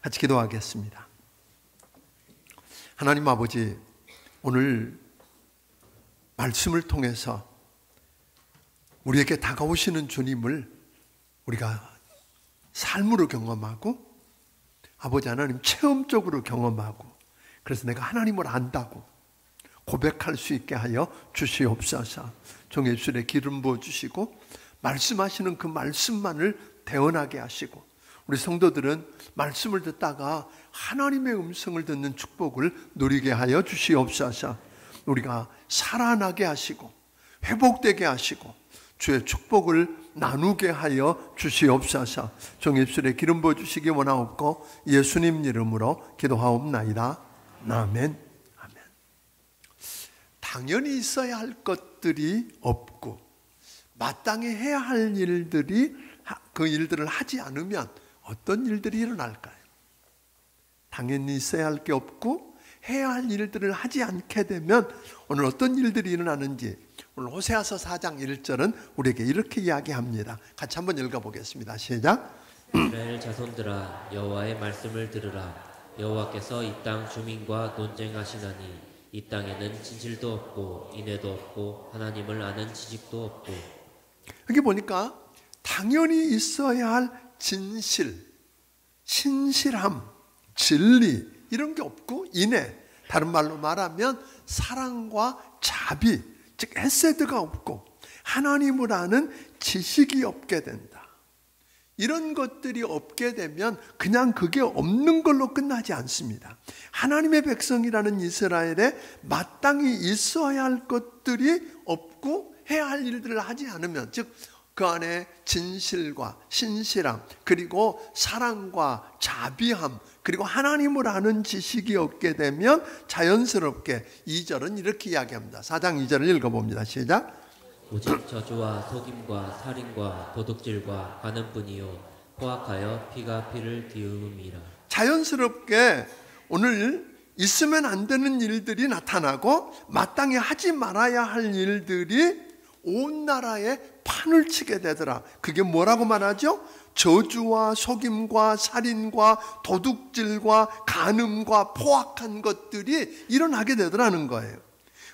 같이 기도하겠습니다. 하나님 아버지, 오늘 말씀을 통해서 우리에게 다가오시는 주님을 우리가 삶으로 경험하고 아버지 하나님 체험적으로 경험하고 그래서 내가 하나님을 안다고 고백할 수 있게 하여 주시옵소서. 종의 입술에 기름 부어주시고 말씀하시는 그 말씀만을 대언하게 하시고 우리 성도들은 말씀을 듣다가 하나님의 음성을 듣는 축복을 누리게 하여 주시옵소서. 우리가 살아나게 하시고 회복되게 하시고 주의 축복을 나누게 하여 주시옵소서. 종의 입술에 기름 부어주시기 원하옵고 예수님 이름으로 기도하옵나이다. 아멘. 아멘. 당연히 있어야 할 것들이 없고 마땅히 해야 할 일들이 그 일들을 하지 않으면 어떤 일들이 일어날까요? 당연히 있어야 할 게 없고 해야 할 일들을 하지 않게 되면 오늘 어떤 일들이 일어나는지 오늘 호세아서 4장 1절은 우리에게 이렇게 이야기합니다. 같이 한번 읽어보겠습니다. 시작. 이스라엘 자손들아 여호와의 말씀을 들으라. 여호와께서 이 땅 주민과 논쟁하시나니 이 땅에는 진실도 없고 인애도 없고 하나님을 아는 지식도 없고. 여기 보니까 당연히 있어야 할 진실, 신실함, 진리 이런 게 없고 인애, 다른 말로 말하면 사랑과 자비, 즉 헤세드가 없고 하나님을 아는 지식이 없게 된다. 이런 것들이 없게 되면 그냥 그게 없는 걸로 끝나지 않습니다. 하나님의 백성이라는 이스라엘에 마땅히 있어야 할 것들이 없고 해야 할 일들을 하지 않으면, 즉 그 안에 진실과 신실함 그리고 사랑과 자비함 그리고 하나님을 아는 지식이 없게 되면 자연스럽게 2절은 이렇게 이야기합니다. 4장 2절을 읽어봅니다. 시작. 오직 저주와 속임과 살인과 도둑질과 가는뿐이요 포악하여 피가 피를 기울음이라. 자연스럽게 오늘 있으면 안 되는 일들이 나타나고 마땅히 하지 말아야 할 일들이 온 나라에 판을 치게 되더라. 그게 뭐라고 말하죠? 저주와 속임과 살인과 도둑질과 간음과 포악한 것들이 일어나게 되더라는 거예요.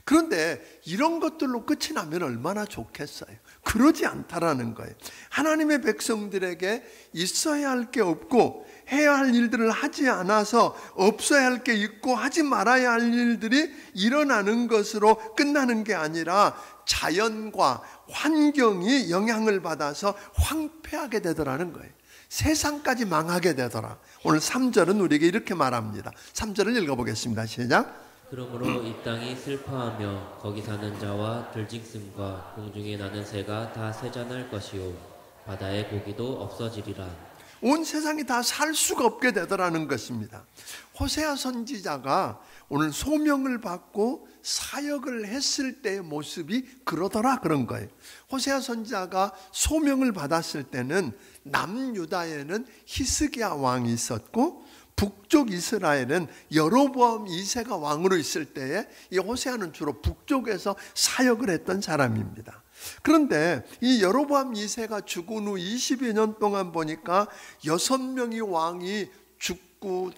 그런데 이런 것들로 끝이 나면 얼마나 좋겠어요. 그러지 않다라는 거예요. 하나님의 백성들에게 있어야 할 게 없고 해야 할 일들을 하지 않아서 없어야 할 게 있고 하지 말아야 할 일들이 일어나는 것으로 끝나는 게 아니라 자연과 환경이 영향을 받아서 황폐하게 되더라는 거예요. 세상까지 망하게 되더라. 오늘 3절은 우리에게 이렇게 말합니다. 3절을 읽어보겠습니다. 시작. 그러므로 이 땅이 슬퍼하며 거기 사는 자와 들짐승과 공중에 나는 새가 다 세잔할 것이요 바다의 고기도 없어지리라. 온 세상이 다 살 수가 없게 되더라는 것입니다. 호세아 선지자가 오늘 소명을 받고 사역을 했을 때의 모습이 그러더라 그런 거예요. 호세아 선지자가 소명을 받았을 때는 남유다에는 히스기야 왕이 있었고 북쪽 이스라엘은 여로보암 2세가 왕으로 있을 때에 이 호세아는 주로 북쪽에서 사역을 했던 사람입니다. 그런데 이 여로보암 2세가 죽은 후 20여 년 동안 보니까 6명의 왕이 죽고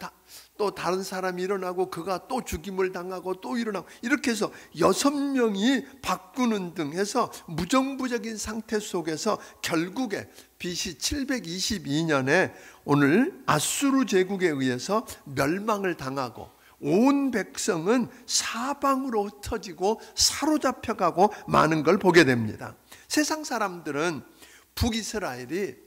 또 다른 사람이 일어나고 그가 또 죽임을 당하고 또 일어나고 이렇게 해서 6명이 바꾸는 등 해서 무정부적인 상태 속에서 결국에 BC 722년에 오늘 아수르 제국에 의해서 멸망을 당하고 온 백성은 사방으로 흩어지고 사로잡혀가고 많은 걸 보게 됩니다. 세상 사람들은 북이스라엘이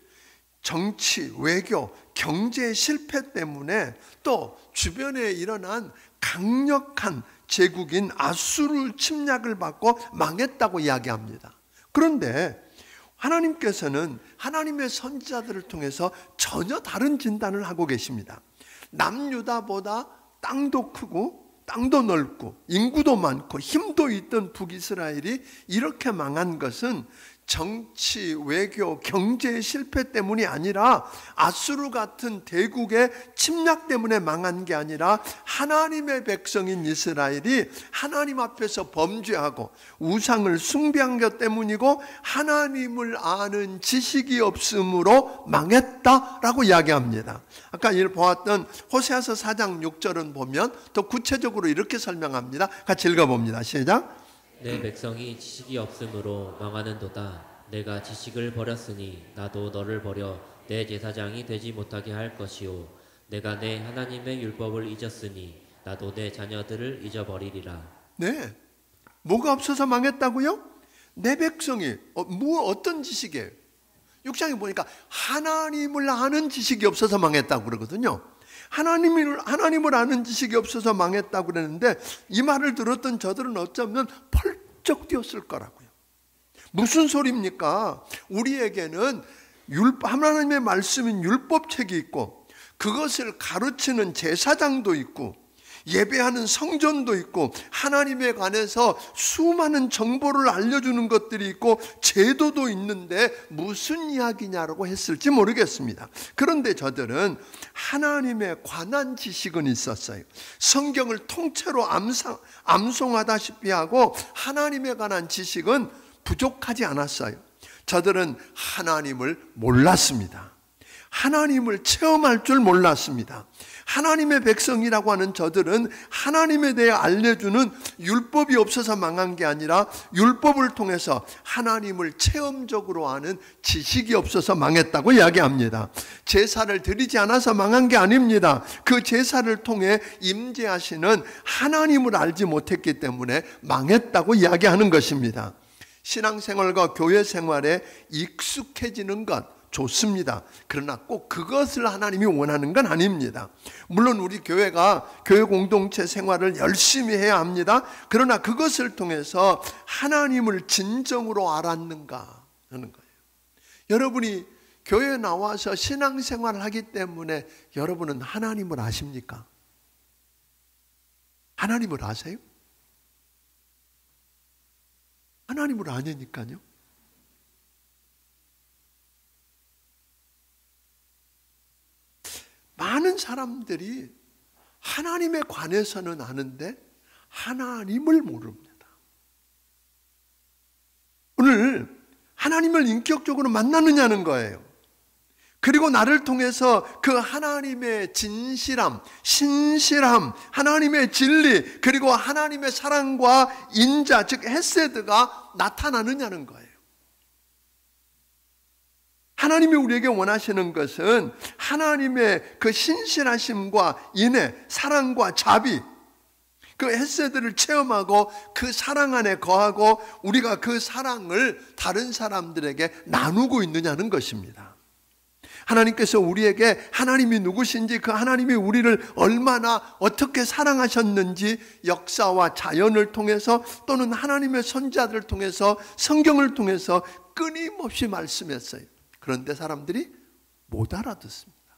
정치, 외교, 경제 실패 때문에 또 주변에 일어난 강력한 제국인 아수르 침략을 받고 망했다고 이야기합니다. 그런데 하나님께서는 하나님의 선지자들을 통해서 전혀 다른 진단을 하고 계십니다. 남유다보다 땅도 크고 땅도 넓고 인구도 많고 힘도 있던 북이스라엘이 이렇게 망한 것은 정치, 외교, 경제의 실패 때문이 아니라 아수르 같은 대국의 침략 때문에 망한 게 아니라 하나님의 백성인 이스라엘이 하나님 앞에서 범죄하고 우상을 숭배한 것 때문이고 하나님을 아는 지식이 없으므로 망했다라고 이야기합니다. 아까 보았던 호세아서 4장 6절은 보면 더 구체적으로 이렇게 설명합니다. 같이 읽어봅니다. 시작. 내 백성이 지식이 없으므로 망하는도다. 내가 지식을 버렸으니 나도 너를 버려 내 제사장이 되지 못하게 할 것이요 내가 내 하나님의 율법을 잊었으니 나도 내 자녀들을 잊어버리리라. 네, 뭐가 없어서 망했다고요? 내 백성이 어떤 지식이에요? 6장에 보니까 하나님을 아는 지식이 없어서 망했다고 그러거든요. 하나님을 아는 지식이 없어서 망했다고 그랬는데 이 말을 들었던 저들은 어쩌면 펄쩍 뛰었을 거라고요. 무슨 소리입니까? 우리에게는 하나님의 말씀인 율법책이 있고 그것을 가르치는 제사장도 있고 예배하는 성전도 있고 하나님에 관해서 수많은 정보를 알려주는 것들이 있고 제도도 있는데 무슨 이야기냐라고 했을지 모르겠습니다. 그런데 저들은 하나님에 관한 지식은 있었어요. 성경을 통째로 암송하다시피 하고 하나님에 관한 지식은 부족하지 않았어요. 저들은 하나님을 몰랐습니다. 하나님을 체험할 줄 몰랐습니다. 하나님의 백성이라고 하는 저들은 하나님에 대해 알려주는 율법이 없어서 망한 게 아니라 율법을 통해서 하나님을 체험적으로 아는 지식이 없어서 망했다고 이야기합니다. 제사를 드리지 않아서 망한 게 아닙니다. 그 제사를 통해 임재하시는 하나님을 알지 못했기 때문에 망했다고 이야기하는 것입니다. 신앙생활과 교회 생활에 익숙해지는 것 좋습니다. 그러나 꼭 그것을 하나님이 원하는 건 아닙니다. 물론 우리 교회가 교회 공동체 생활을 열심히 해야 합니다. 그러나 그것을 통해서 하나님을 진정으로 알았는가 하는 거예요. 여러분이 교회에 나와서 신앙생활을 하기 때문에 여러분은 하나님을 아십니까? 하나님을 아세요? 하나님을 아냐니까요. 많은 사람들이 하나님에 관해서는 아는데 하나님을 모릅니다. 오늘 하나님을 인격적으로 만나느냐는 거예요. 그리고 나를 통해서 그 하나님의 진실함, 신실함, 하나님의 진리, 그리고 하나님의 사랑과 인자, 즉 헤세드가 나타나느냐는 거예요. 하나님이 우리에게 원하시는 것은 하나님의 그 신실하심과 인애, 사랑과 자비, 그 헤세드를 체험하고 그 사랑 안에 거하고 우리가 그 사랑을 다른 사람들에게 나누고 있느냐는 것입니다. 하나님께서 우리에게 하나님이 누구신지, 그 하나님이 우리를 얼마나 어떻게 사랑하셨는지 역사와 자연을 통해서 또는 하나님의 선지자들을 통해서 성경을 통해서 끊임없이 말씀했어요. 그런데 사람들이 못 알아듣습니다.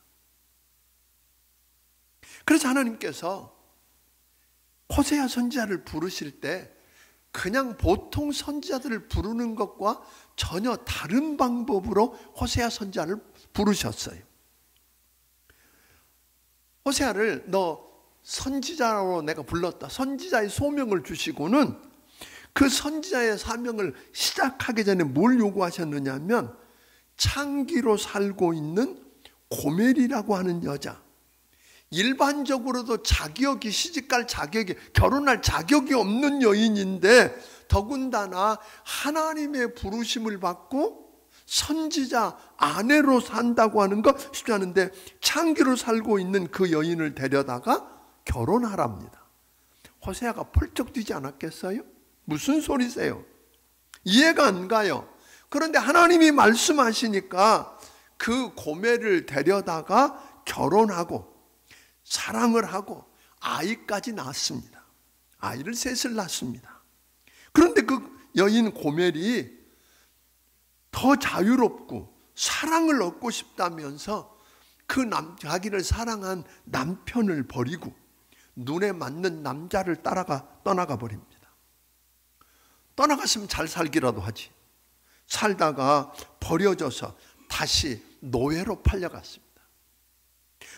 그래서 하나님께서 호세아 선지자를 부르실 때 그냥 보통 선지자들을 부르는 것과 전혀 다른 방법으로 호세아 선지자를 부르셨어요. 호세아를 너 선지자로 내가 불렀다. 선지자의 소명을 주시고는 그 선지자의 사명을 시작하기 전에 뭘 요구하셨느냐 하면 창기로 살고 있는 고멜이라고 하는 여자, 일반적으로도 자격이, 시집갈 자격이, 결혼할 자격이 없는 여인인데 더군다나 하나님의 부르심을 받고 선지자 아내로 산다고 하는 거 쉽지 않은데 창기로 살고 있는 그 여인을 데려다가 결혼하랍니다. 호세아가 펄쩍 뛰지 않았겠어요? 무슨 소리세요? 이해가 안 가요. 그런데 하나님이 말씀하시니까 그 고멜을 데려다가 결혼하고 사랑을 하고 아이까지 낳았습니다. 아이를 셋을 낳습니다. 그런데 그 여인 고멜이 더 자유롭고 사랑을 얻고 싶다면서 자기를 사랑한 남편을 버리고 눈에 맞는 남자를 떠나가 버립니다. 떠나갔으면 잘 살기라도 하지. 살다가 버려져서 다시 노예로 팔려갔습니다.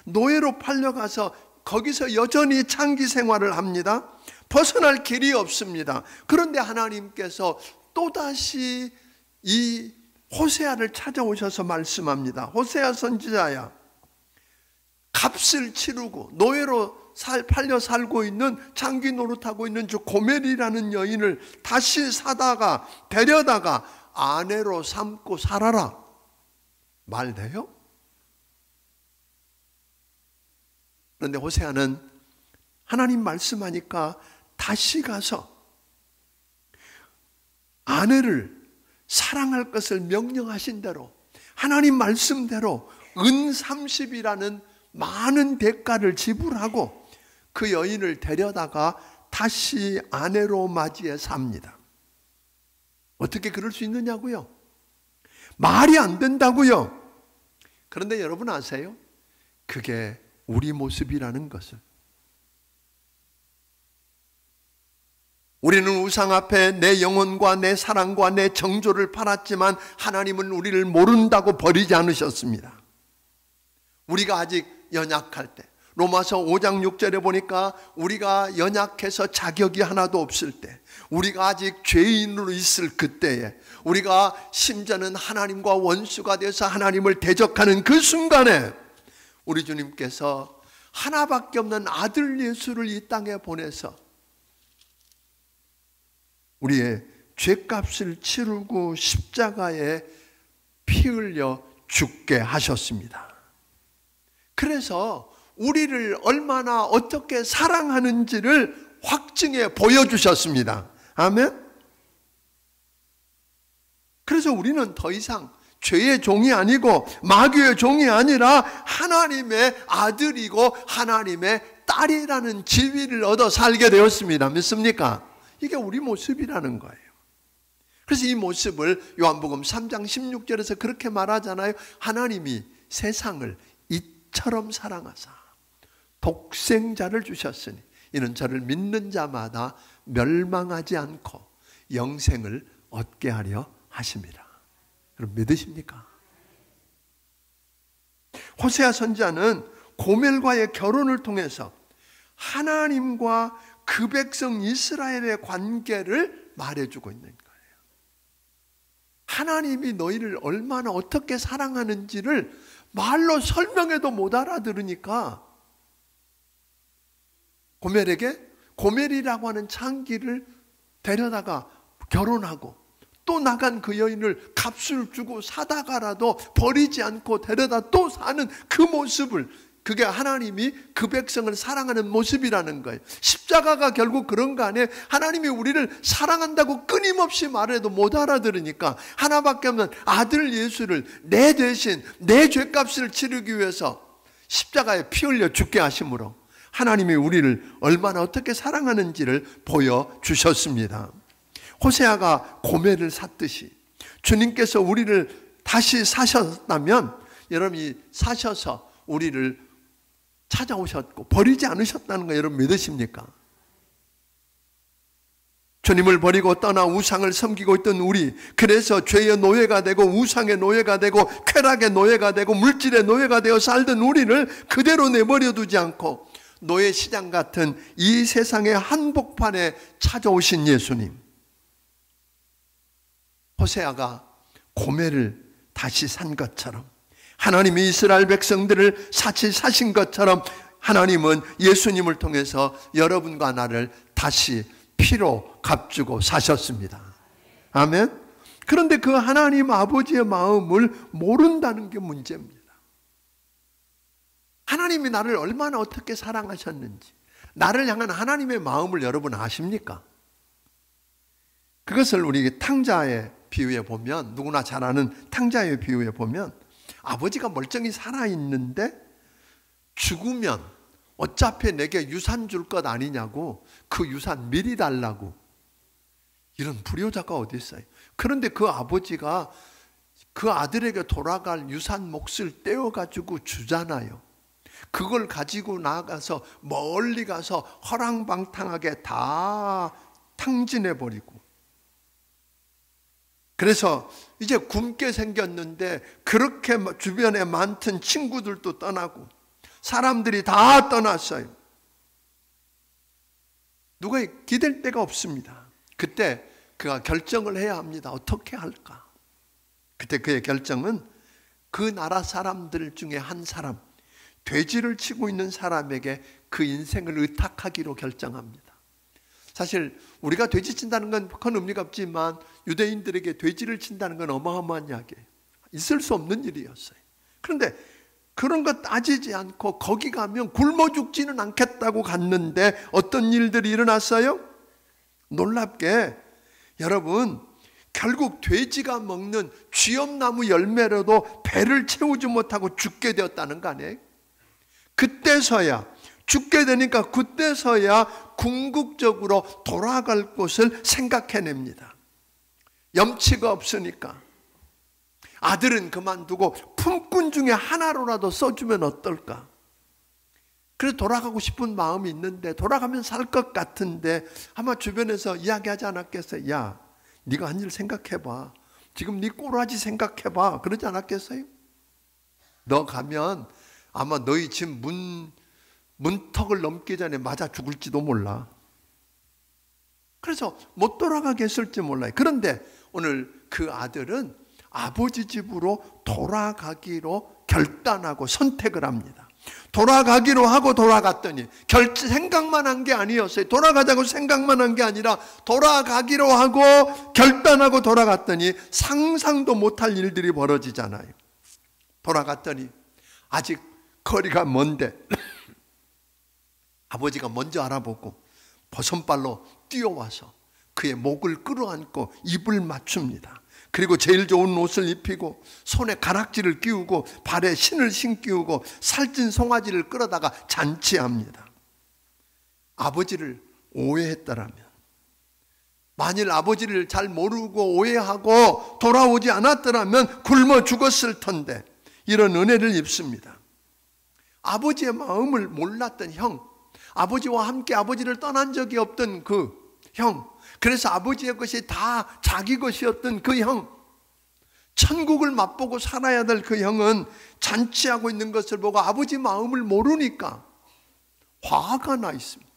노예로 팔려가서 거기서 여전히 창기 생활을 합니다. 벗어날 길이 없습니다. 그런데 하나님께서 또다시 이 호세아를 찾아오셔서 말씀합니다. 호세아 선지자야, 값을 치르고 노예로 팔려 살고 있는, 장기 노릇하고 있는 저 고멜이라는 여인을 다시 사다가 데려다가 아내로 삼고 살아라. 말 돼요? 그런데 호세아는 하나님 말씀하니까 다시 가서 아내를 사랑할 것을 명령하신 대로 하나님 말씀대로 은 30이라는 많은 대가를 지불하고 그 여인을 데려다가 다시 아내로 맞이해 삽니다. 어떻게 그럴 수 있느냐고요? 말이 안 된다고요. 그런데 여러분 아세요? 그게 우리 모습이라는 것을. 우리는 우상 앞에 내 영혼과 내 사랑과 내 정조를 팔았지만 하나님은 우리를 모른다고 버리지 않으셨습니다. 우리가 아직 연약할 때, 로마서 5장 6절에 보니까 우리가 연약해서 자격이 하나도 없을 때, 우리가 아직 죄인으로 있을 그때에, 우리가 심지어는 하나님과 원수가 돼서 하나님을 대적하는 그 순간에 우리 주님께서 하나밖에 없는 아들 예수를 이 땅에 보내서 우리의 죄값을 치르고 십자가에 피 흘려 죽게 하셨습니다. 그래서 우리를 얼마나 어떻게 사랑하는지를 확증해 보여주셨습니다. 아멘? 그래서 우리는 더 이상 죄의 종이 아니고 마귀의 종이 아니라 하나님의 아들이고 하나님의 딸이라는 지위를 얻어 살게 되었습니다. 믿습니까? 이게 우리 모습이라는 거예요. 그래서 이 모습을 요한복음 3장 16절에서 그렇게 말하잖아요. 하나님이 세상을 이처럼 사랑하사 독생자를 주셨으니 이는 저를 믿는 자마다 멸망하지 않고 영생을 얻게 하려 하십니다. 여러분 믿으십니까? 호세아 선지자는 고멜과의 결혼을 통해서 하나님과 그 백성 이스라엘의 관계를 말해주고 있는 거예요. 하나님이 너희를 얼마나 어떻게 사랑하는지를 말로 설명해도 못 알아들으니까 고멜에게 고멜이라고 하는 창기를 데려다가 결혼하고 또 나간 그 여인을 값을 주고 사다가라도 버리지 않고 데려다 또 사는 그 모습을, 그게 하나님이 그 백성을 사랑하는 모습이라는 거예요. 십자가가 결국 그런 거 아니에요? 하나님이 우리를 사랑한다고 끊임없이 말해도 못 알아들으니까 하나밖에 없는 아들 예수를 내 대신 내 죄값을 치르기 위해서 십자가에 피 흘려 죽게 하심으로 하나님이 우리를 얼마나 어떻게 사랑하는지를 보여주셨습니다. 호세아가 고멜을 샀듯이 주님께서 우리를 다시 사셨다면, 여러분이 사셔서 우리를 찾아오셨고 버리지 않으셨다는 거 여러분 믿으십니까? 주님을 버리고 떠나 우상을 섬기고 있던 우리, 그래서 죄의 노예가 되고 우상의 노예가 되고 쾌락의 노예가 되고 물질의 노예가 되어 살던 우리를 그대로 내버려 두지 않고 노예 시장 같은 이 세상의 한복판에 찾아오신 예수님, 호세아가 고멜을 다시 산 것처럼 하나님이 이스라엘 백성들을 다시 사신 것처럼 하나님은 예수님을 통해서 여러분과 나를 다시 피로 값주고 사셨습니다. 아멘. 그런데 그 하나님 아버지의 마음을 모른다는 게 문제입니다. 하나님이 나를 얼마나 어떻게 사랑하셨는지, 나를 향한 하나님의 마음을 여러분 아십니까? 그것을 우리 탕자의 비유에 보면, 누구나 잘 아는 탕자의 비유에 보면 아버지가 멀쩡히 살아있는데 죽으면 어차피 내게 유산 줄 것 아니냐고 그 유산 미리 달라고, 이런 불효자가 어디 있어요? 그런데 그 아버지가 그 아들에게 돌아갈 유산 몫을 떼어가지고 주잖아요. 그걸 가지고 나가서 멀리 가서 허랑방탕하게 다 탕진해버리고, 그래서 이제 굶게 생겼는데 그렇게 주변에 많던 친구들도 떠나고 사람들이 다 떠났어요. 누가 기댈 데가 없습니다. 그때 그가 결정을 해야 합니다. 어떻게 할까? 그때 그의 결정은 그 나라 사람들 중에 한 사람, 돼지를 치고 있는 사람에게 그 인생을 의탁하기로 결정합니다. 사실 우리가 돼지 친다는 건 큰 의미가 없지만 유대인들에게 돼지를 친다는 건 어마어마한 이야기예요. 있을 수 없는 일이었어요. 그런데 그런 거 따지지 않고 거기 가면 굶어 죽지는 않겠다고 갔는데 어떤 일들이 일어났어요? 놀랍게 여러분, 결국 돼지가 먹는 쥐엄나무 열매로도 배를 채우지 못하고 죽게 되었다는 거 아니에요? 그때서야, 죽게 되니까 그때서야 궁극적으로 돌아갈 곳을 생각해냅니다. 염치가 없으니까 아들은 그만두고 품꾼 중에 하나로라도 써주면 어떨까? 그래서 돌아가고 싶은 마음이 있는데 돌아가면 살 것 같은데 아마 주변에서 이야기하지 않았겠어요? 야, 네가 한 일 생각해봐. 지금 네 꼬라지 생각해봐. 그러지 않았겠어요? 너 가면 아마 너희 집 문턱을 넘기 전에 맞아 죽을지도 몰라. 그래서 못 돌아가게 했을지 몰라요. 그런데 오늘 그 아들은 아버지 집으로 돌아가기로 결단하고 선택을 합니다. 돌아가기로 하고 돌아갔더니 생각만 한 게 아니었어요. 돌아가자고 생각만 한 게 아니라 돌아가기로 하고 결단하고 돌아갔더니 상상도 못할 일들이 벌어지잖아요. 돌아갔더니 아직 거리가 먼데 아버지가 먼저 알아보고 버선발로 뛰어와서 그의 목을 끌어안고 입을 맞춥니다. 그리고 제일 좋은 옷을 입히고 손에 가락지를 끼우고 발에 신을 신기우고 살찐 송아지를 끌어다가 잔치합니다. 아버지를 오해했더라면, 만일 아버지를 잘 모르고 오해하고 돌아오지 않았더라면 굶어 죽었을 텐데 이런 은혜를 입습니다. 아버지의 마음을 몰랐던 형, 아버지와 함께 아버지를 떠난 적이 없던 그 형, 그래서 아버지의 것이 다 자기 것이었던 그 형, 천국을 맛보고 살아야 될 그 형은 잔치하고 있는 것을 보고 아버지 마음을 모르니까 화가 나 있습니다.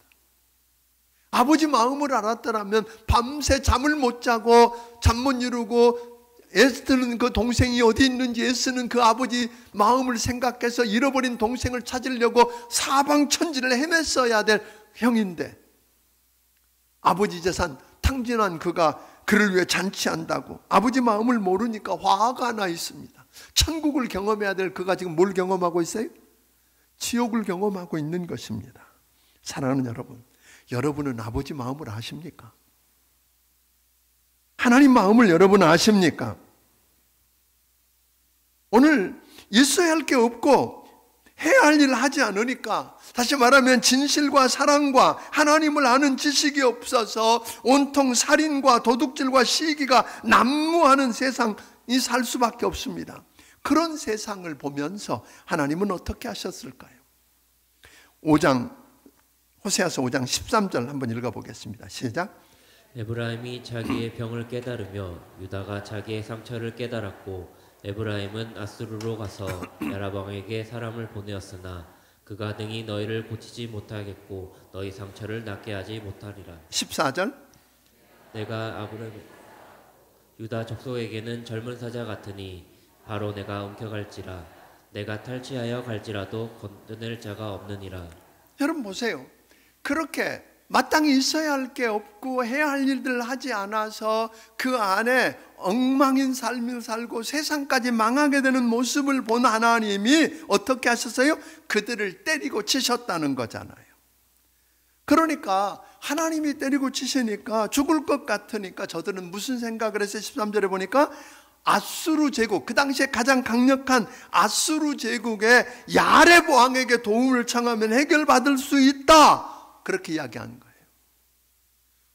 아버지 마음을 알았더라면 밤새 잠을 못 자고 잠 못 이루고 에스더는 그 동생이 어디 있는지 애쓰는 그 아버지 마음을 생각해서 잃어버린 동생을 찾으려고 사방천지를 헤맸어야 될 형인데 아버지 재산 탕진한 그가 그를 위해 잔치한다고 아버지 마음을 모르니까 화가 나 있습니다. 천국을 경험해야 될 그가 지금 뭘 경험하고 있어요? 지옥을 경험하고 있는 것입니다. 사랑하는 여러분, 여러분은 아버지 마음을 아십니까? 하나님 마음을 여러분은 아십니까? 오늘 있어야 할 게 없고 해야 할 일을 하지 않으니까, 다시 말하면 진실과 사랑과 하나님을 아는 지식이 없어서 온통 살인과 도둑질과 시기가 난무하는 세상이 살 수밖에 없습니다. 그런 세상을 보면서 하나님은 어떻게 하셨을까요? 호세아서 5장 13절 한번 읽어보겠습니다. 시작. 에브라임이 자기의 병을 깨달으며 유다가 자기의 상처를 깨달았고 에브라임은 아수르로 가서 야라방에게 사람을 보내었으나 그가 등이 너희를 고치지 못하겠고 너희 상처를 낫게 하지 못하리라. 14절. 내가 유다 족속에게는 젊은 사자 같으니 바로 내가 움켜갈지라 내가 탈취하여 갈지라도 건드낼 자가 없느니라. 여러분 보세요. 그렇게 마땅히 있어야 할 게 없고 해야 할 일들을 하지 않아서 그 안에 엉망인 삶을 살고 세상까지 망하게 되는 모습을 본 하나님이 어떻게 하셨어요? 그들을 때리고 치셨다는 거잖아요. 그러니까 하나님이 때리고 치시니까 죽을 것 같으니까 저들은 무슨 생각을 했어요? 13절에 보니까 아수르 제국, 그 당시에 가장 강력한 아수르 제국의 야렙 왕에게 도움을 청하면 해결받을 수 있다, 그렇게 이야기하는 거예요.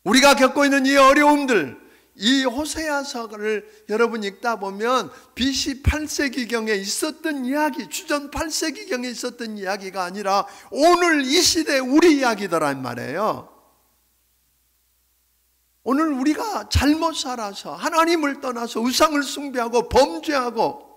우리가 겪고 있는 이 어려움들, 이 호세아서를 여러분 읽다 보면 BC 8세기경에 있었던 이야기, 주전 8세기경에 있었던 이야기가 아니라 오늘 이 시대 우리 이야기더란 말이에요. 오늘 우리가 잘못 살아서 하나님을 떠나서 우상을 숭배하고 범죄하고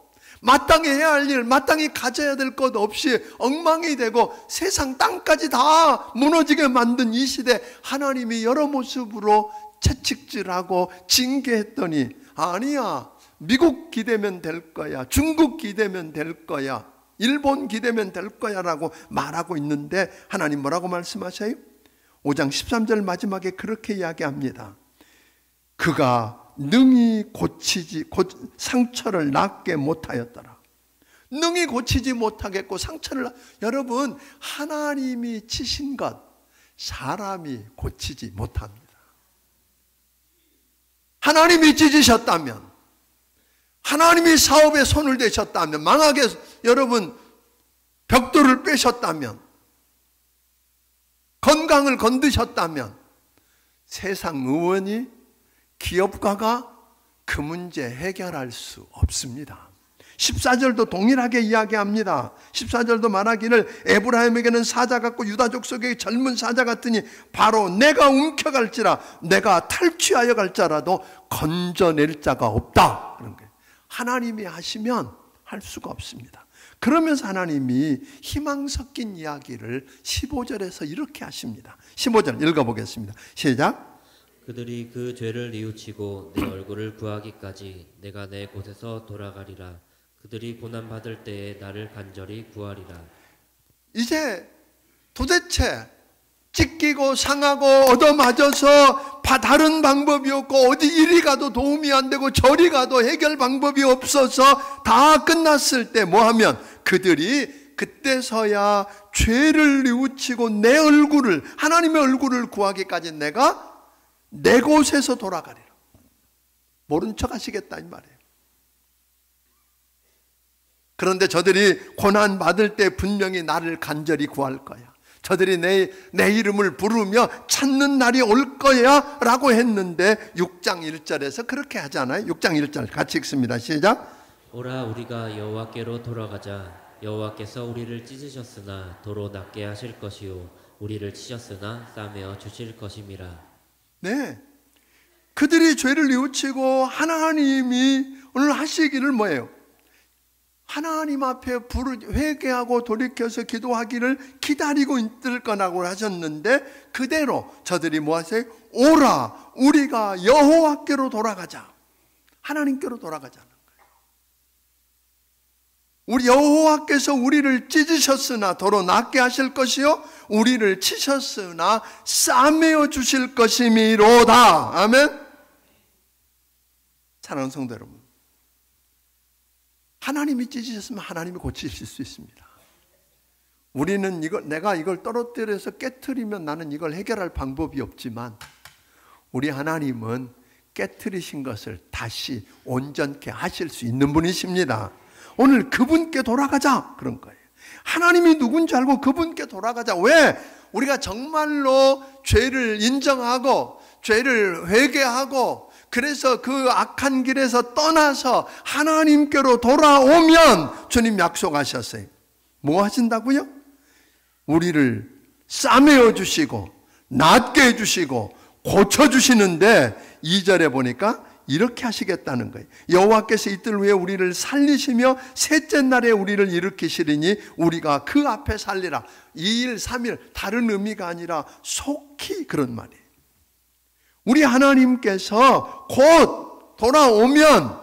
마땅히 해야 할 일, 마땅히 가져야 될 것 없이 엉망이 되고 세상 땅까지 다 무너지게 만든 이 시대, 하나님이 여러 모습으로 채찍질하고 징계했더니 아니야, 미국 기대면 될 거야, 중국 기대면 될 거야, 일본 기대면 될 거야 라고 말하고 있는데 하나님 뭐라고 말씀하셔요? 5장 13절 마지막에 그렇게 이야기합니다. 그가 능히 고치지 상처를 낫게 못하였더라. 능히 고치지 못하겠고 상처를 여러분, 하나님이 치신 것 사람이 고치지 못합니다. 하나님이 찢으셨다면, 하나님이 사업에 손을 대셨다면, 망하게 여러분 벽돌을 빼셨다면, 건강을 건드셨다면 세상 의원이, 기업가가 그 문제 해결할 수 없습니다. 14절도 동일하게 이야기합니다. 14절도 말하기를 에브라임에게는 사자 같고 유다 족속에게 젊은 사자 같으니 바로 내가 움켜갈지라 내가 탈취하여 갈자라도 건져낼 자가 없다. 그런 거예요. 하나님이 하시면 할 수가 없습니다. 그러면서 하나님이 희망 섞인 이야기를 15절에서 이렇게 하십니다. 15절 읽어보겠습니다. 시작. 그들이 그 죄를 뉘우치고 내 얼굴을 구하기까지 내가 내 곳에서 돌아가리라. 그들이 고난받을 때에 나를 간절히 구하리라. 이제 도대체 찢기고 상하고 얻어맞아서 다른 방법이 없고 어디 이리 가도 도움이 안 되고 저리 가도 해결 방법이 없어서 다 끝났을 때 뭐하면 그들이 그때서야 죄를 뉘우치고 내 얼굴을, 하나님의 얼굴을 구하기까지 내가 내 곳에서 돌아가리라. 모른 척 하시겠다 이 말이에요. 그런데 저들이 고난 받을 때 분명히 나를 간절히 구할 거야. 저들이 내 이름을 부르며 찾는 날이 올 거야 라고 했는데 6장 1절에서 그렇게 하잖아요. 6장 1절 같이 읽습니다. 시작. 오라 우리가 여호와께로 돌아가자. 여호와께서 우리를 찢으셨으나 도로 낫게 하실 것이요 우리를 치셨으나 싸매어 주실 것임이라. 네, 그들이 죄를 뉘우치고 하나님이 오늘 하시기를 뭐예요? 하나님 앞에 회개하고 돌이켜서 기도하기를 기다리고 있을 거라고 하셨는데 그대로 저들이 뭐 하세요? 오라 우리가 여호와께로 돌아가자. 하나님께로 돌아가자는 거예요. 우리 여호와께서 우리를 찢으셨으나 도로 낫게 하실 것이요 우리를 치셨으나 싸매어 주실 것이미로다. 아멘. 사랑하는 성도 여러분, 하나님이 찢으셨으면 하나님이 고치실 수 있습니다. 우리는 내가 이걸 떨어뜨려서 깨트리면 나는 이걸 해결할 방법이 없지만 우리 하나님은 깨트리신 것을 다시 온전케 하실 수 있는 분이십니다. 오늘 그분께 돌아가자 그런 거예요. 하나님이 누군지 알고 그분께 돌아가자. 왜? 우리가 정말로 죄를 인정하고 죄를 회개하고 그래서 그 악한 길에서 떠나서 하나님께로 돌아오면 주님 약속하셨어요. 뭐 하신다고요? 우리를 싸매어 주시고 낫게 해주시고 고쳐주시는데 2절에 보니까 이렇게 하시겠다는 거예요. 여호와께서 이틀 후에 우리를 살리시며 셋째 날에 우리를 일으키시리니 우리가 그 앞에 살리라. 2일 3일 다른 의미가 아니라 속히 그런 말이에요. 우리 하나님께서 곧 돌아오면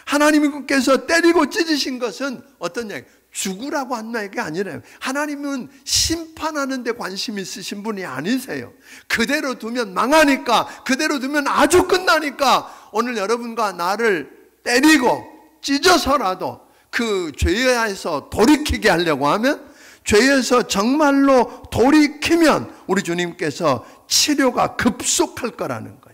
하나님께서 때리고 찢으신 것은 어떤 얘기? 죽으라고 한 얘기가 아니래요. 하나님은 심판하는 데 관심 있으신 분이 아니세요. 그대로 두면 망하니까, 그대로 두면 아주 끝나니까 오늘 여러분과 나를 때리고 찢어서라도 그 죄에서 돌이키게 하려고 하면, 죄에서 정말로 돌이키면 우리 주님께서 치료가 급속할 거라는 거예요.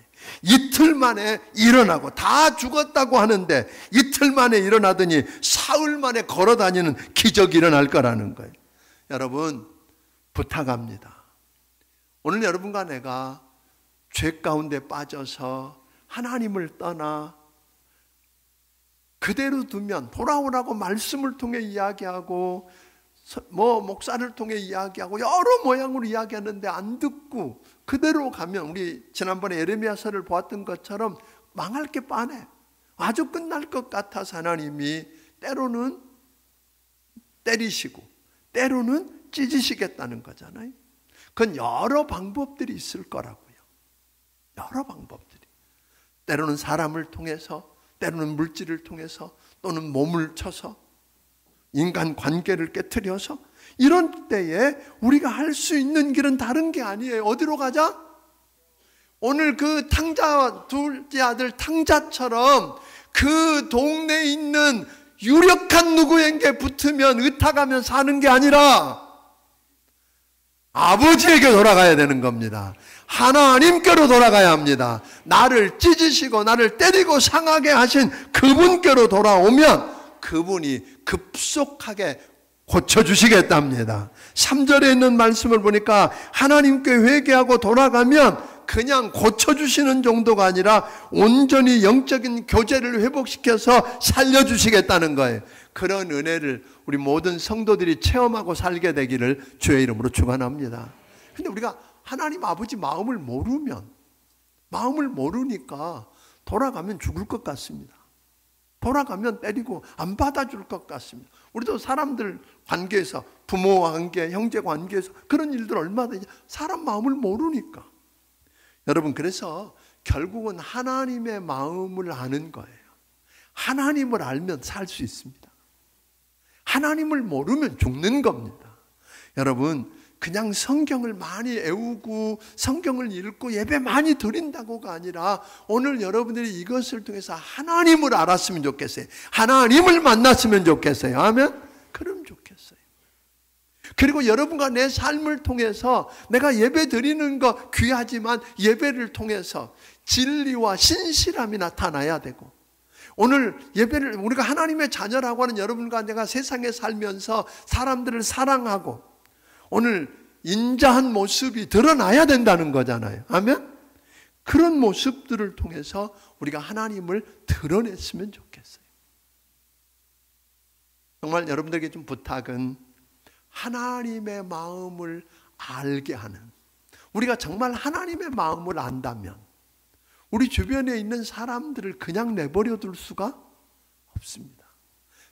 이틀 만에 일어나고, 다 죽었다고 하는데 이틀 만에 일어나더니 사흘 만에 걸어다니는 기적이 일어날 거라는 거예요. 여러분 부탁합니다. 오늘 여러분과 내가 죄 가운데 빠져서 하나님을 떠나 그대로 두면, 돌아오라고 말씀을 통해 이야기하고 목사를 통해 이야기하고 여러 모양으로 이야기하는데 안 듣고 그대로 가면 우리 지난번에 예레미야서를 보았던 것처럼 망할 게 뻔해. 아주 끝날 것 같아서 하나님이 때로는 때리시고 때로는 찢으시겠다는 거잖아요. 그건 여러 방법들이 있을 거라고요. 여러 방법들이. 때로는 사람을 통해서, 때로는 물질을 통해서, 또는 몸을 쳐서, 인간 관계를 깨트려서, 이런 때에 우리가 할 수 있는 길은 다른 게 아니에요. 어디로 가자? 오늘 그 탕자, 둘째 아들 탕자처럼 그 동네에 있는 유력한 누구에게 붙으면 의탁하면 사는 게 아니라 아버지에게 돌아가야 되는 겁니다. 하나님께로 돌아가야 합니다. 나를 찢으시고 나를 때리고 상하게 하신 그분께로 돌아오면 그분이 급속하게 고쳐주시겠답니다. 3절에 있는 말씀을 보니까 하나님께 회개하고 돌아가면 그냥 고쳐주시는 정도가 아니라 온전히 영적인 교제를 회복시켜서 살려주시겠다는 거예요. 그런 은혜를 우리 모든 성도들이 체험하고 살게 되기를 주의 이름으로 축원합니다. 근데 우리가 하나님 아버지 마음을 모르니까 돌아가면 죽을 것 같습니다. 돌아가면 때리고 안 받아줄 것 같습니다. 우리도 사람들 관계에서, 부모와 관계, 형제 관계에서 그런 일들 얼마든지 사람 마음을 모르니까. 여러분, 그래서 결국은 하나님의 마음을 아는 거예요. 하나님을 알면 살 수 있습니다. 하나님을 모르면 죽는 겁니다. 여러분, 그냥 성경을 많이 외우고 성경을 읽고 예배 많이 드린다고가 아니라 오늘 여러분들이 이것을 통해서 하나님을 알았으면 좋겠어요. 하나님을 만났으면 좋겠어요. 아멘? 그럼 좋겠어요. 그리고 여러분과 내 삶을 통해서 내가 예배 드리는 거 귀하지만 예배를 통해서 진리와 신실함이 나타나야 되고, 오늘 예배를 우리가 하나님의 자녀라고 하는 여러분과 내가 세상에 살면서 사람들을 사랑하고 오늘 인자한 모습이 드러나야 된다는 거잖아요. 아멘? 그런 모습들을 통해서 우리가 하나님을 드러냈으면 좋겠어요. 정말 여러분들에게 좀 부탁은 하나님의 마음을 알게 하는, 우리가 정말 하나님의 마음을 안다면 우리 주변에 있는 사람들을 그냥 내버려 둘 수가 없습니다.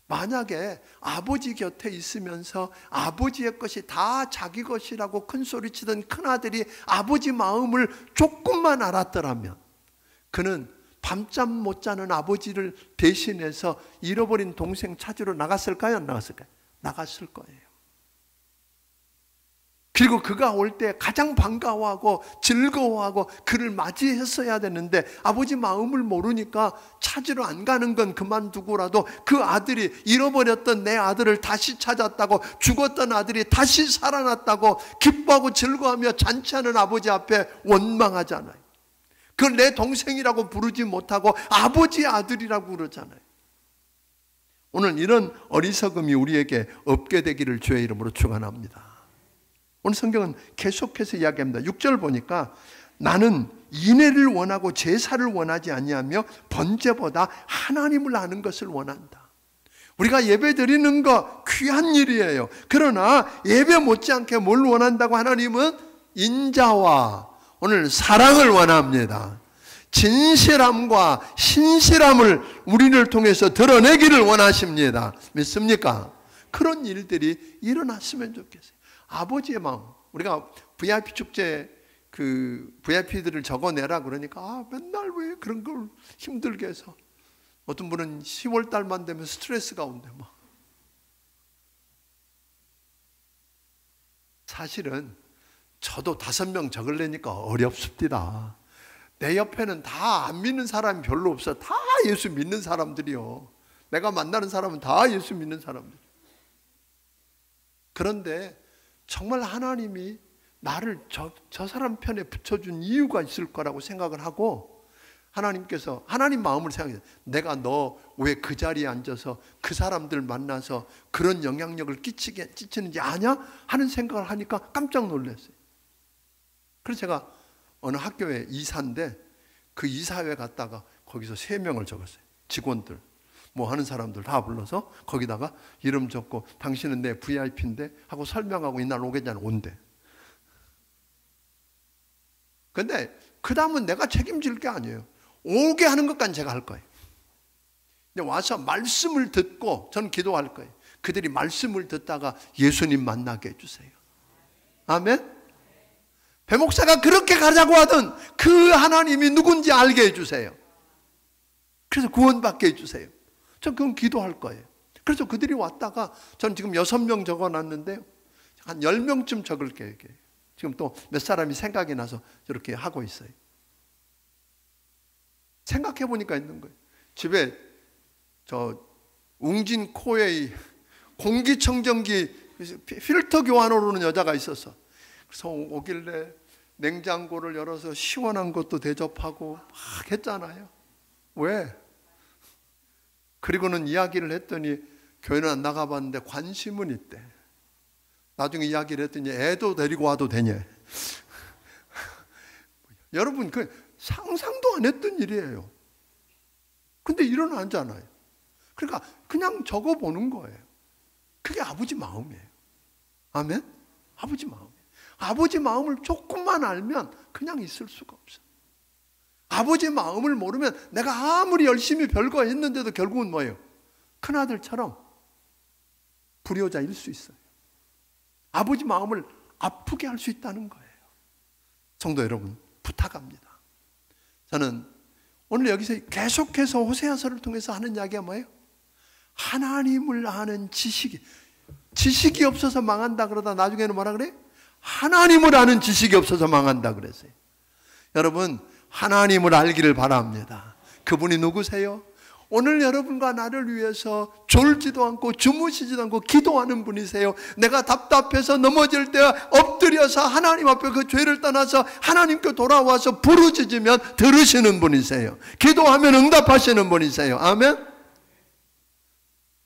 만약에 아버지 곁에 있으면서 아버지의 것이 다 자기 것이라고 큰 소리치던 큰아들이 아버지 마음을 조금만 알았더라면 그는 밤잠 못 자는 아버지를 대신해서 잃어버린 동생 찾으러 나갔을까요? 안 나갔을까요? 나갔을 거예요. 그리고 그가 올 때 가장 반가워하고 즐거워하고 그를 맞이했어야 되는데 아버지 마음을 모르니까 찾으러 안 가는 건 그만두고라도 그 아들이 잃어버렸던 내 아들을 다시 찾았다고, 죽었던 아들이 다시 살아났다고 기뻐하고 즐거워하며 잔치하는 아버지 앞에 원망하잖아요. 그걸 내 동생이라고 부르지 못하고 아버지의 아들이라고 그러잖아요. 오늘 이런 어리석음이 우리에게 없게 되기를 주의 이름으로 축원합니다. 오늘 성경은 계속해서 이야기합니다. 6절 보니까 나는 인애를 원하고 제사를 원하지 아니하며 번제보다 하나님을 아는 것을 원한다. 우리가 예배 드리는 거 귀한 일이에요. 그러나 예배 못지않게 뭘 원한다고? 하나님은 인자와 오늘 사랑을 원합니다. 진실함과 신실함을 우리를 통해서 드러내기를 원하십니다. 믿습니까? 그런 일들이 일어났으면 좋겠어요. 아버지의 마음. 우리가 VIP 축제 VIP들을 적어내라 그러니까 맨날 왜 그런 걸 힘들게 해서, 어떤 분은 10월 달만 되면 스트레스 가운데 막. 사실은 저도 5명 적으려니까 어렵습니다. 내 옆에는 다 안 믿는 사람이 별로 없어. 다 예수 믿는 사람들이요. 내가 만나는 사람은 다 예수 믿는 사람들. 그런데 정말 하나님이 나를 저 사람 편에 붙여준 이유가 있을 거라고 생각을 하고, 하나님께서 하나님 마음을 생각해요. 내가 너 왜 그 자리에 앉아서 그 사람들 만나서 그런 영향력을 끼치는지 아냐? 하는 생각을 하니까 깜짝 놀랐어요. 그래서 제가 어느 학교에 이사인데 그 이사회 갔다가 거기서 3명을 적었어요. 직원들. 뭐 하는 사람들 다 불러서 거기다가 이름 적고 당신은 내 VIP인데 하고 설명하고 이날 오겠냐는 온대. 근데 그 다음은 내가 책임질 게 아니에요. 오게 하는 것까지 제가 할 거예요. 와서 말씀을 듣고 저는 기도할 거예요. 그들이 말씀을 듣다가 예수님 만나게 해주세요. 아멘. 배 목사가 그렇게 가자고 하던 그 하나님이 누군지 알게 해주세요. 그래서 구원받게 해주세요. 전 그건 기도할 거예요. 그래서 그들이 왔다가 전 지금 6명 적어놨는데 한 10명쯤 적을 계획이에요. 지금 또 몇 사람이 생각이 나서 저렇게 하고 있어요. 생각해 보니까 있는 거예요. 집에 저 웅진 코에 공기청정기 필터 교환하러 오는 여자가 있었어. 그래서 오길래 냉장고를 열어서 시원한 것도 대접하고 막 했잖아요. 왜? 그리고는 이야기를 했더니 교회는 안 나가봤는데 관심은 있대. 나중에 이야기를 했더니 애도 데리고 와도 되냐. 여러분 그 상상도 안 했던 일이에요. 근데 일어나잖아요. 그러니까 그냥 적어보는 거예요. 그게 아버지 마음이에요. 아멘? 아버지 마음이에요. 아버지 마음을 조금만 알면 그냥 있을 수가 없어요. 아버지 마음을 모르면 내가 아무리 열심히 별거 했는데도 결국은 뭐예요? 큰아들처럼 불효자일 수 있어요. 아버지 마음을 아프게 할 수 있다는 거예요. 성도 여러분, 부탁합니다. 저는 오늘 여기서 계속해서 호세아서를 통해서 하는 이야기가 뭐예요? 하나님을 아는 지식이 없어서 망한다 그러다 나중에는 뭐라 그래요? 하나님을 아는 지식이 없어서 망한다 그랬어요. 여러분, 하나님을 알기를 바랍니다. 그분이 누구세요? 오늘 여러분과 나를 위해서 졸지도 않고 주무시지도 않고 기도하는 분이세요. 내가 답답해서 넘어질 때 엎드려서 하나님 앞에 그 죄를 떠나서 하나님께 돌아와서 부르짖으면 들으시는 분이세요. 기도하면 응답하시는 분이세요. 아멘.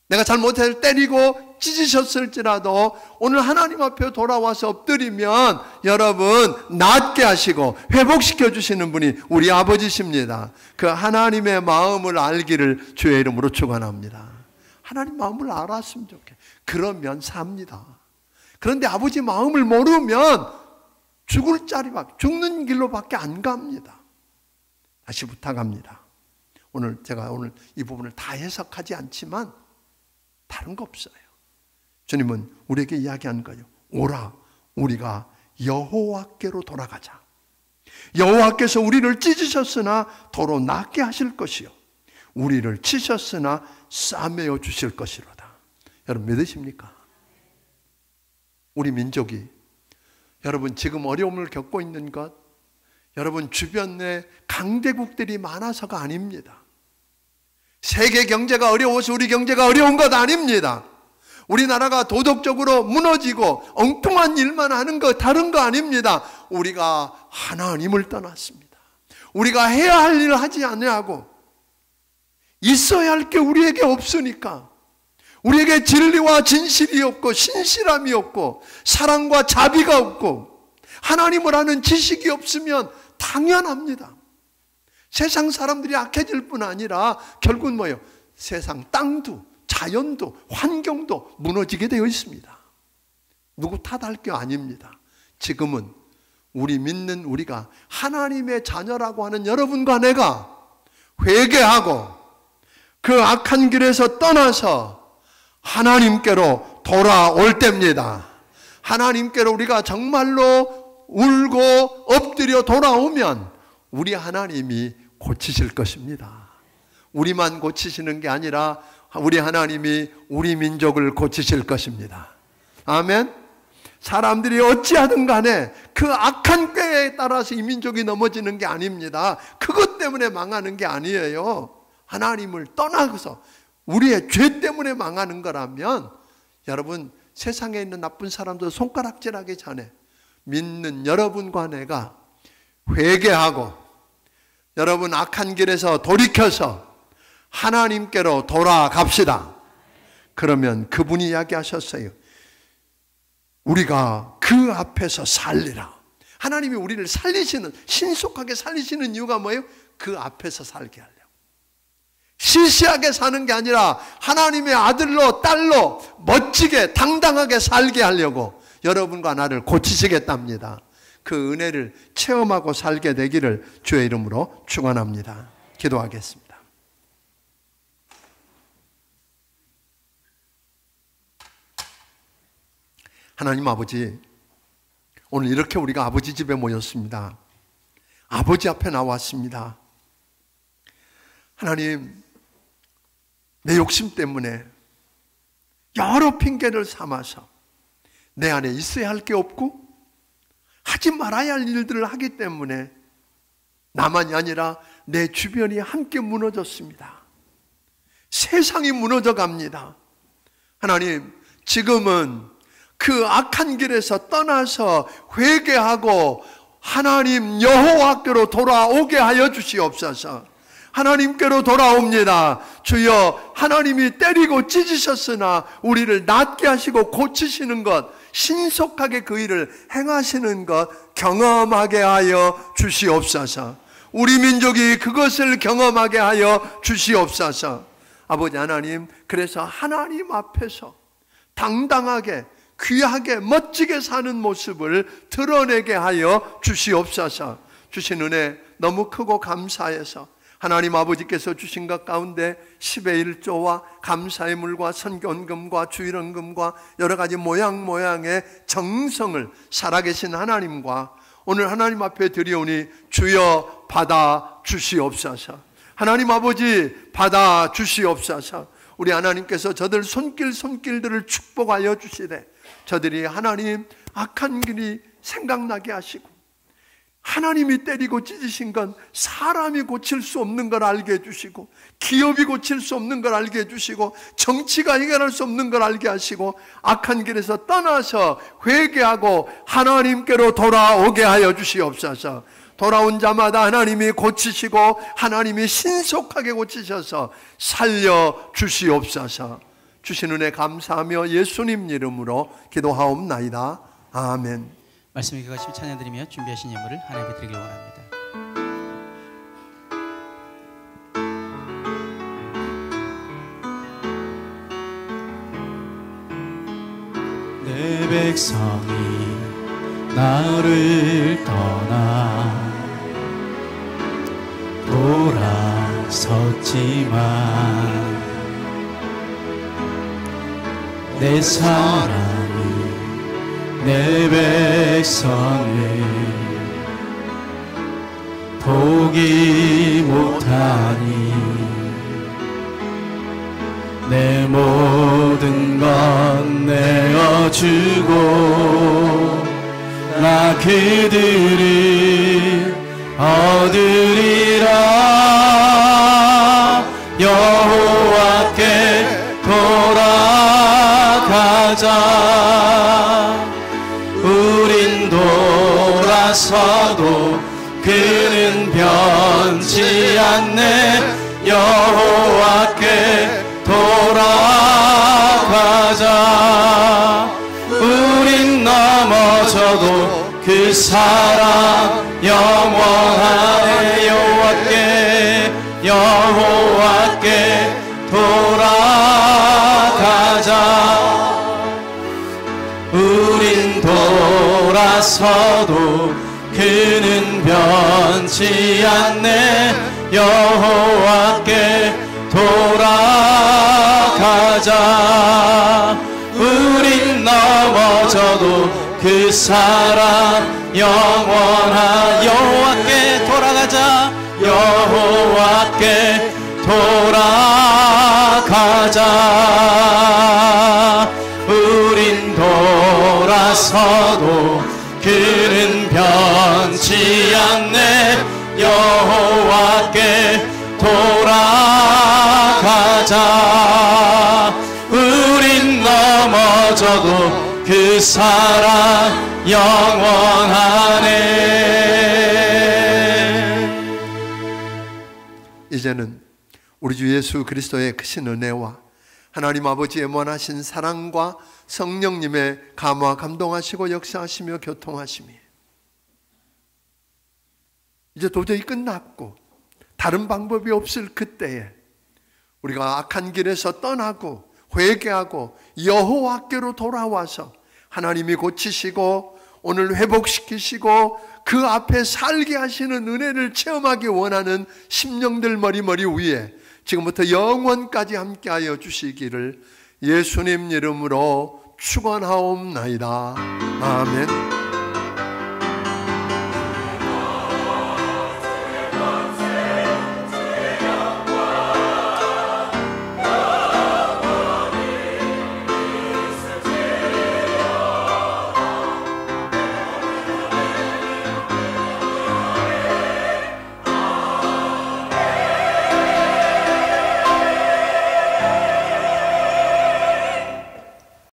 내가 잘못해서 때리고 찢으셨을지라도 오늘 하나님 앞에 돌아와서 엎드리면 여러분 낫게 하시고 회복시켜 주시는 분이 우리 아버지십니다. 그 하나님의 마음을 알기를 주의 이름으로 축원합니다. 하나님 마음을 알았으면 좋겠어요. 그러면 삽니다. 그런데 아버지 마음을 모르면 죽을 자리밖에, 죽는 길로밖에 안 갑니다. 다시 부탁합니다. 제가 오늘 이 부분을 다 해석하지 않지만 다른 거 없어요. 주님은 우리에게 이야기한 거예요. 오라, 우리가 여호와께로 돌아가자. 여호와께서 우리를 찢으셨으나 도로 낫게 하실 것이요 우리를 치셨으나 싸매어 주실 것이로다. 여러분 믿으십니까? 우리 민족이 여러분 지금 어려움을 겪고 있는 것, 여러분 주변에 강대국들이 많아서가 아닙니다. 세계 경제가 어려워서 우리 경제가 어려운 것 아닙니다. 우리나라가 도덕적으로 무너지고 엉뚱한 일만 하는 거 다른 거 아닙니다. 우리가 하나님을 떠났습니다. 우리가 해야 할 일을 하지 않냐고, 있어야 할 게 우리에게 없으니까, 우리에게 진리와 진실이 없고 신실함이 없고 사랑과 자비가 없고 하나님을 아는 지식이 없으면 당연합니다. 세상 사람들이 악해질 뿐 아니라 결국은 뭐예요? 세상 땅도 자연도 환경도 무너지게 되어 있습니다. 누구 탓할 게 아닙니다. 지금은 우리 믿는 우리가 하나님의 자녀라고 하는 여러분과 내가 회개하고 그 악한 길에서 떠나서 하나님께로 돌아올 때입니다. 하나님께로 우리가 정말로 울고 엎드려 돌아오면 우리 하나님이 고치실 것입니다. 우리만 고치시는 게 아니라 우리 하나님이 우리 민족을 고치실 것입니다. 아멘. 사람들이 어찌하든 간에 그 악한 꾀에 따라서 이 민족이 넘어지는 게 아닙니다. 그것 때문에 망하는 게 아니에요. 하나님을 떠나서 우리의 죄 때문에 망하는 거라면 여러분 세상에 있는 나쁜 사람들 손가락질하기 전에 믿는 여러분과 내가 회개하고 여러분 악한 길에서 돌이켜서 하나님께로 돌아갑시다. 그러면 그분이 이야기하셨어요. 우리가 그 앞에서 살리라. 하나님이 우리를 살리시는, 신속하게 살리시는 이유가 뭐예요? 그 앞에서 살게 하려고. 시시하게 사는 게 아니라 하나님의 아들로 딸로 멋지게 당당하게 살게 하려고 여러분과 나를 고치시겠답니다. 그 은혜를 체험하고 살게 되기를 주의 이름으로 축원합니다. 기도하겠습니다. 하나님 아버지, 오늘 이렇게 우리가 아버지 집에 모였습니다. 아버지 앞에 나왔습니다. 하나님, 내 욕심 때문에 여러 핑계를 삼아서 내 안에 있어야 할 게 없고 하지 말아야 할 일들을 하기 때문에 나만이 아니라 내 주변이 함께 무너졌습니다. 세상이 무너져 갑니다. 하나님, 지금은 그 악한 길에서 떠나서 회개하고 하나님 여호와께로 돌아오게 하여 주시옵소서. 하나님께로 돌아옵니다. 주여, 하나님이 때리고 찢으셨으나 우리를 낫게 하시고 고치시는 것, 신속하게 그 일을 행하시는 것 경험하게 하여 주시옵소서. 우리 민족이 그것을 경험하게 하여 주시옵소서. 아버지 하나님, 그래서 하나님 앞에서 당당하게 귀하게 멋지게 사는 모습을 드러내게 하여 주시옵소서. 주신 은혜 너무 크고 감사해서 하나님 아버지께서 주신 것 가운데 10의 1조와 감사의 물과 선견금과 주일원금과 여러 가지 모양의 정성을 살아계신 하나님과 오늘 하나님 앞에 드리오니 주여 받아 주시옵소서. 하나님 아버지 받아 주시옵소서. 우리 하나님께서 저들 손길들을 축복하여 주시되 저들이 하나님 악한 길이 생각나게 하시고 하나님이 때리고 찢으신 건 사람이 고칠 수 없는 걸 알게 해주시고 기업이 고칠 수 없는 걸 알게 해주시고 정치가 해결할 수 없는 걸 알게 하시고 악한 길에서 떠나서 회개하고 하나님께로 돌아오게 하여 주시옵소서. 돌아온 자마다 하나님이 고치시고 하나님이 신속하게 고치셔서 살려 주시옵소서. 주신 은혜 감사하며 예수님 이름으로 기도하옵나이다. 아멘. 말씀을 기억하시며 찬양드리며 준비하신 예물을 하나님께 드리길 원합니다. 내 백성이 나를 떠나 돌아섰지만 내 사랑이 내 백성을 포기 못하니 내 모든 것 내어주고 나 그들을 얻으리라. 여호와께 돌아가자. 우린 돌아서도 그는 변치 않네. 여호와께 돌아가자. 우린 넘어져도 그 사랑 영원하네. 여호와께 돌아가자. 우린 돌아서도 그는 변치 않네. 여호와께 돌아가자. 우린 넘어져도 그 사랑 영원한 여호와께 돌아가자. 여호와께 돌아가자. 우린 돌아서도 그는 변치 않네. 여호와께 돌아가자. 우린 넘어져도 그 사랑 영원하네. 이제는 우리 주 예수 그리스도의 크신 은혜와 하나님 아버지의 원하신 사랑과 성령님의 감화 감동하시고 역사하시며 교통하심이 이제 도저히 끝났고 다른 방법이 없을 그때에 우리가 악한 길에서 떠나고 회개하고 여호와께로 돌아와서 하나님이 고치시고 오늘 회복시키시고 그 앞에 살게 하시는 은혜를 체험하기 원하는 심령들 머리 위에 지금부터 영원까지 함께하여 주시기를 예수님 이름으로 축원하옵나이다. 아멘.